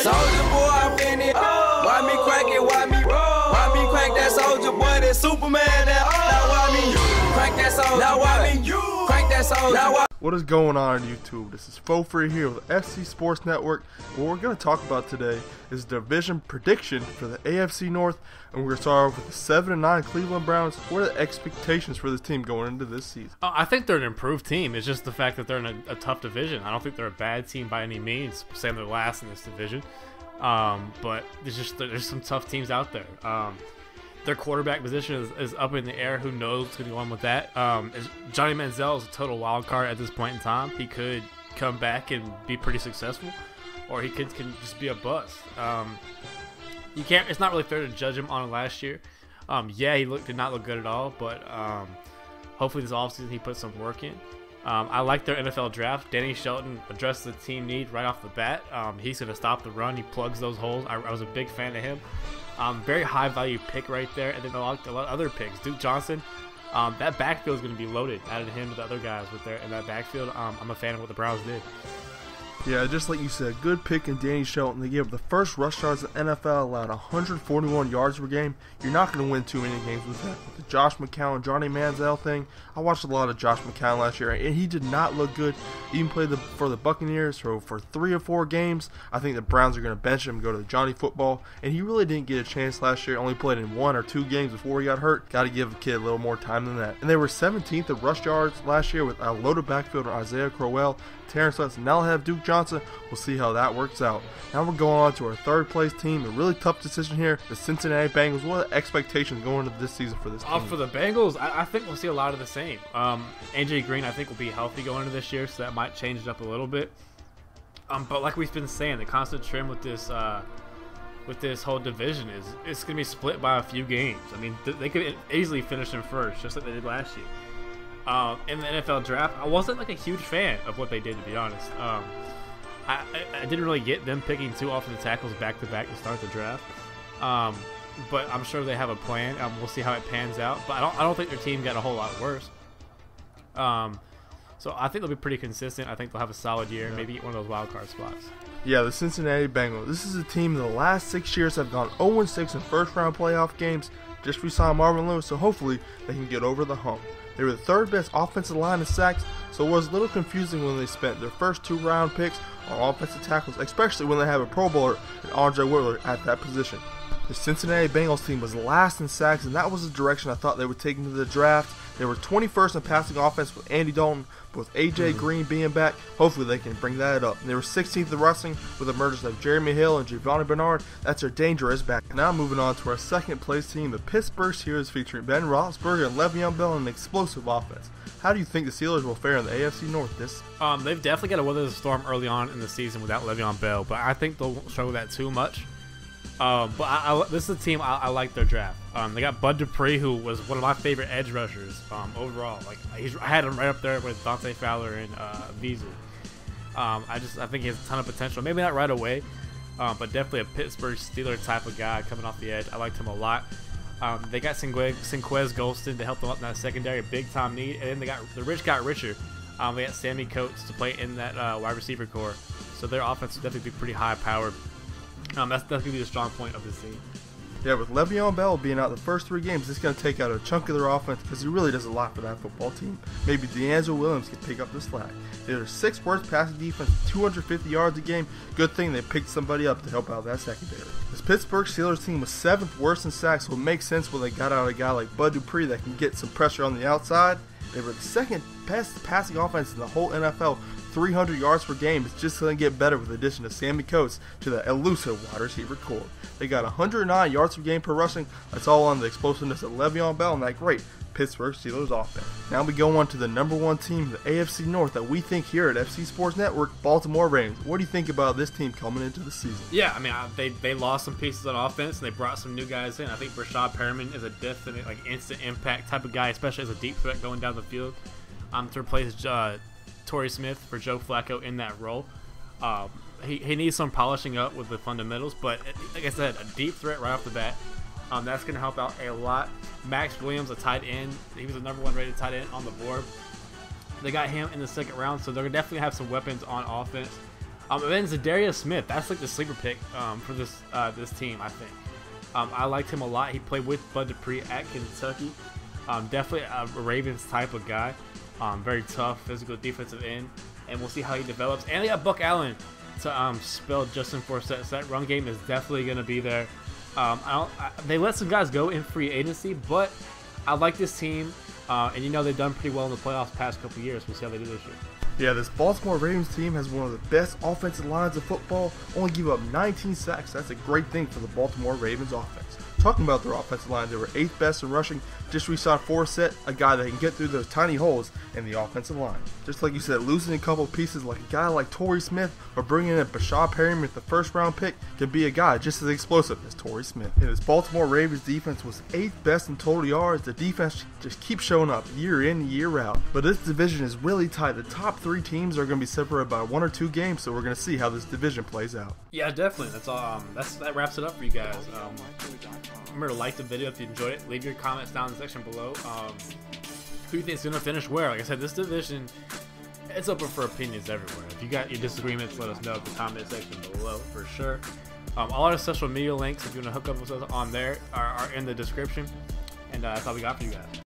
Soldier boy, I'm finna. Why me crack it? Why me roll? Why me crack that soldier boy? That Superman. Now why me crack that soldier? Now why me crack that soldier? Now why? What is going on YouTube? This is Fo Free here with FC Sports Network. What we're going to talk about today is the division prediction for the AFC North, and we're going to start off with the 7-9 Cleveland Browns. What are the expectations for this team going into this season? I think they're an improved team. It's just the fact that they're in a tough division. I don't think they're a bad team by any means, saying they're last in this division. But there's some tough teams out there. Their quarterback position is up in the air. Who knows what's going to go on with that? Johnny Manziel is a total wild card at this point in time. He could come back and be pretty successful, or he can just be a bust. You can't. It's not really fair to judge him on last year. Yeah, he did not look good at all, but hopefully this offseason he put some work in. I like their NFL draft. Danny Shelton addressed the team need right off the bat. He's going to stop the run. He plugs those holes. I was a big fan of him. Very high value pick right there, and then a lot of other picks. Duke Johnson, that backfield is going to be loaded. Added him to the other guys with in that backfield. I'm a fan of what the Browns did. Yeah, just like you said, good pick in Danny Shelton. They gave up the first rush yards in the NFL, allowed 141 yards per game. You're not going to win too many games with that. With the Josh McCown, Johnny Manziel thing, I watched a lot of Josh McCown last year, and he did not look good. He even played for the Buccaneers for 3 or 4 games. I think the Browns are going to bench him, go to Johnny football, and he really didn't get a chance last year. Only played in 1 or 2 games before he got hurt. Got to give a kid a little more time than that. And they were 17th in rush yards last year with a loaded backfield on Isaiah Crowell, Terrence Lutz, and now they'll have Duke Johnson. We'll see how that works out. Now we're going on to our third place team. A really tough decision here. The Cincinnati Bengals. What are the expectations going into this season for this team? For the Bengals, I think we'll see a lot of the same. AJ Green, I think, will be healthy going into this year, so that might change it up a little bit. But like we've been saying, the constant trend with this whole division is it's going to be split by a few games. I mean, they could easily finish in first, just like they did last year. In the NFL draft, I wasn't like a huge fan of what they did, to be honest. I didn't really get them picking 2 offensive tackles back to back to start the draft. But I'm sure they have a plan. We'll see how it pans out. But I don't think their team got a whole lot worse. So I think they'll be pretty consistent. I think they'll have a solid year and maybe get one of those wild card spots. Yeah, the Cincinnati Bengals. This is a team in the last 6 years have gone 0-6 in first-round playoff games. Just re-signed Marvin Lewis, so hopefully they can get over the hump. They were the 3rd best offensive line in sacks, so it was a little confusing when they spent their first 2-round picks on offensive tackles, especially when they have a Pro Bowler and Andre Whitler at that position. The Cincinnati Bengals team was last in sacks, and that was the direction I thought they would take into the draft. They were 21st in passing offense with Andy Dalton, but with AJ Green being back, hopefully they can bring that up. And they were 16th in rushing with the emergence of Jeremy Hill and Giovanni Bernard. That's their dangerous back. Now moving on to our 2nd place team, the Pittsburgh Steelers, featuring Ben Roethlisberger and Le'Veon Bell in an explosive offense. How do you think the Steelers will fare in the AFC North They've definitely got to weather the storm early on in the season without Le'Veon Bell, but I think they'll struggle with that too much. But this is a team I like their draft. They got Bud Dupree, who was one of my favorite edge rushers overall. Like I had him right up there with Dante Fowler and Beasley. I think he has a ton of potential. Maybe not right away, but definitely a Pittsburgh Steeler type of guy coming off the edge. I liked him a lot. They got Sinquez Golston to help them up in that secondary, big time need, and then the rich got richer. They got Sammy Coates to play in that wide receiver core, so their offense will definitely be pretty high powered. That's going to be the strong point of this team. Yeah, with Le'Veon Bell being out the first 3 games, it's going to take out a chunk of their offense because he really does a lot for that football team. Maybe DeAngelo Williams can pick up the slack. They're the 6th worst passing defense, 250 yards a game. Good thing they picked somebody up to help out that secondary. This Pittsburgh Steelers team was 7th worst in sacks, so it makes sense when they got out a guy like Bud Dupree that can get some pressure on the outside. They were the 2nd best passing offense in the whole NFL. 300 yards per game. It's just going to get better with the addition of Sammy Coates to the elusive wide receiver core. They got 109 yards per game per rushing. That's all on the explosiveness of Le'Veon Bell and that great Pittsburgh Steelers offense. Now we go on to the number 1 team, the AFC North, that we think here at FC Sports Network, Baltimore Ravens. What do you think about this team coming into the season? Yeah, I mean, they lost some pieces on offense, and they brought some new guys in. I think Rashad Perriman is a definite, instant impact type of guy, especially as a deep threat going down the field. To replace Torrey Smith for Joe Flacco in that role. He needs some polishing up with the fundamentals, but like I said, a deep threat right off the bat. That's going to help out a lot. Max Williams, a tight end. He was the number 1 rated tight end on the board. They got him in the 2nd round, so they're going to definitely have some weapons on offense. And then Zadarius Smith, that's like the sleeper pick for this team, I think. I liked him a lot. He played with Bud Dupree at Kentucky. Definitely a Ravens type of guy. Very tough, physical defensive end, and we'll see how he develops. And they got Buck Allen to spell Justin Forsett. So that run game is definitely going to be there. They let some guys go in free agency, but I like this team. And they've done pretty well in the playoffs past couple years. We'll see how they do this year. Yeah, this Baltimore Ravens team has one of the best offensive lines of football, only give up 19 sacks. That's a great thing for the Baltimore Ravens offense. Talking about their offensive line, they were 8th best in rushing. Just re-signed Forsett, a guy that can get through those tiny holes in the offensive line. Just like you said, losing a couple of pieces like a guy like Torrey Smith or bringing in Bashad Perryman with the first-round pick can be a guy just as explosive as Torrey Smith. And this Baltimore Ravens defense was 8th best in total yards. The defense just keeps showing up year in, year out. But this division is really tight. The top 3 teams are going to be separated by 1 or 2 games, so we're going to see how this division plays out. Yeah, definitely. That's all. That wraps it up for you guys. Remember to like the video if you enjoyed it. Leave your comments down in the section below. Who you think is going to finish where? Like I said, this division, it's open for opinions everywhere. If you got your disagreements, let us know in the comment section below for sure. All our social media links, if you want to hook up with us on there, are in the description. And that's all we got for you guys.